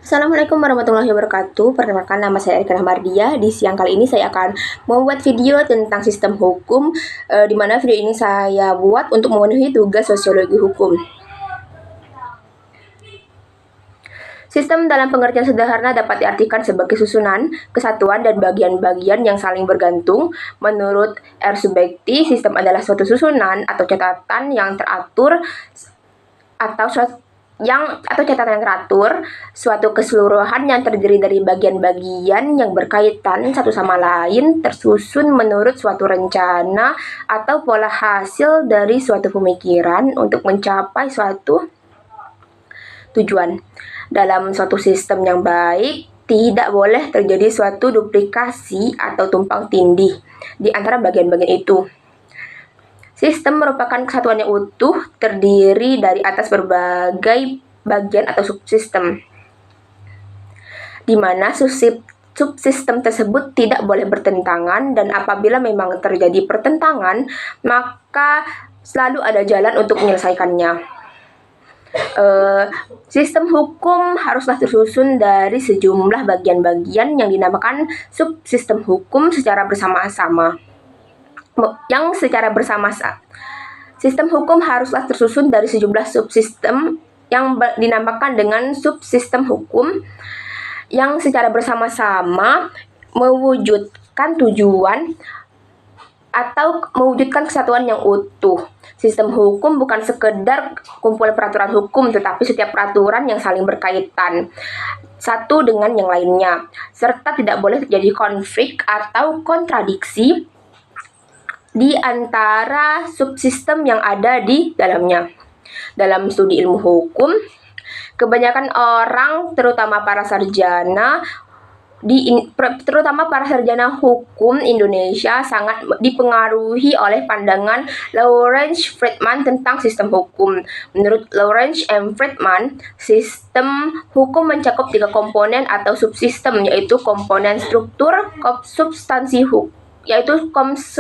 Assalamualaikum warahmatullahi wabarakatuh. Perkenalkan, nama saya Erika Rahmardia. Di siang kali ini saya akan membuat video tentang sistem hukum, di mana video ini saya buat untuk memenuhi tugas sosiologi hukum. Sistem dalam pengertian sederhana dapat diartikan sebagai susunan, kesatuan, dan bagian-bagian yang saling bergantung. Menurut R. Subekti, sistem adalah suatu susunan atau catatan yang teratur atau catatan yang teratur, suatu keseluruhan yang terdiri dari bagian-bagian yang berkaitan satu sama lain, tersusun menurut suatu rencana atau pola hasil dari suatu pemikiran untuk mencapai suatu tujuan. Dalam suatu sistem yang baik, tidak boleh terjadi suatu duplikasi atau tumpang tindih di antara bagian-bagian itu. Sistem merupakan kesatuan yang utuh, terdiri dari atas berbagai bagian atau subsistem, di mana subsistem tersebut tidak boleh bertentangan, dan apabila memang terjadi pertentangan, maka selalu ada jalan untuk menyelesaikannya. Sistem hukum haruslah tersusun dari sejumlah bagian-bagian yang dinamakan subsistem hukum secara bersama-sama. Sistem hukum haruslah tersusun dari sejumlah subsistem yang dinamakan dengan subsistem hukum yang secara bersama-sama mewujudkan tujuan atau mewujudkan kesatuan yang utuh. Sistem hukum bukan sekedar kumpulan peraturan hukum, tetapi setiap peraturan yang saling berkaitan satu dengan yang lainnya, serta tidak boleh terjadi konflik atau kontradiksi di antara subsistem yang ada di dalamnya. Dalam studi ilmu hukum, kebanyakan orang, terutama para sarjana hukum Indonesia, sangat dipengaruhi oleh pandangan Lawrence Friedman tentang sistem hukum. Menurut Lawrence M. Friedman, sistem hukum mencakup 3 komponen atau subsistem, yaitu komponen struktur,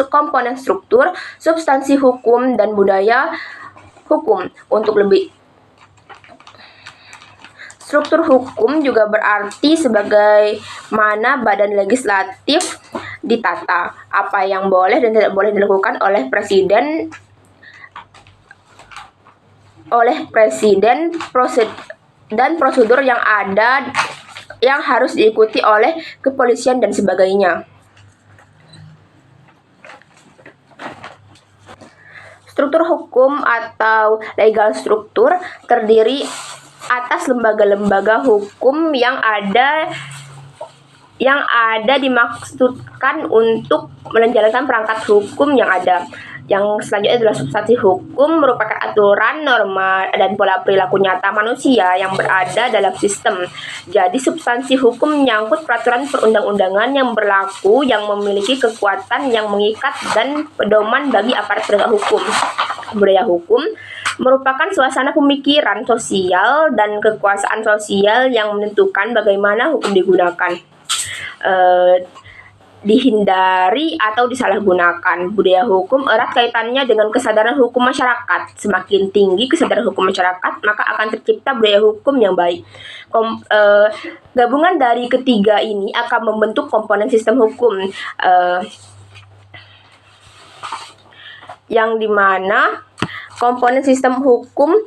komponen struktur, substansi hukum, dan budaya hukum. Struktur hukum juga berarti sebagaimana badan legislatif ditata, apa yang boleh dan tidak boleh dilakukan oleh presiden, dan prosedur yang ada yang harus diikuti oleh kepolisian dan sebagainya. Struktur hukum atau legal struktur terdiri atas lembaga-lembaga hukum yang ada dimaksudkan untuk menjalankan perangkat hukum yang ada. Yang selanjutnya adalah substansi hukum, merupakan aturan, norma, dan pola perilaku nyata manusia yang berada dalam sistem. Jadi substansi hukum menyangkut peraturan perundang-undangan yang berlaku, yang memiliki kekuatan yang mengikat dan pedoman bagi aparat penegak hukum. Budaya hukum merupakan suasana pemikiran sosial dan kekuasaan sosial yang menentukan bagaimana hukum digunakan, dihindari atau disalahgunakan. Budaya hukum erat kaitannya dengan kesadaran hukum masyarakat. Semakin tinggi kesadaran hukum masyarakat, maka akan tercipta budaya hukum yang baik. Gabungan dari ketiga ini akan membentuk komponen sistem hukum, yang dimana komponen sistem hukum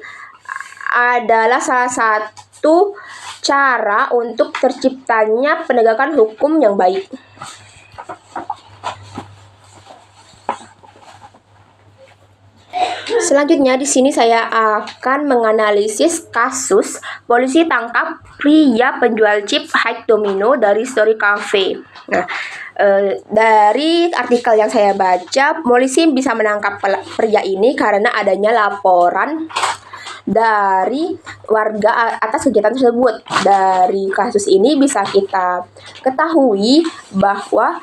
adalah salah satu cara untuk terciptanya penegakan hukum yang baik. Selanjutnya di sini saya akan menganalisis kasus polisi tangkap pria penjual chip high domino dari Story Cafe. Nah, dari artikel yang saya baca, polisi bisa menangkap pria ini karena adanya laporan dari warga atas kegiatan tersebut. Dari kasus ini bisa kita ketahui bahwa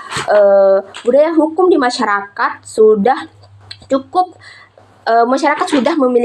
budaya hukum di masyarakat sudah memiliki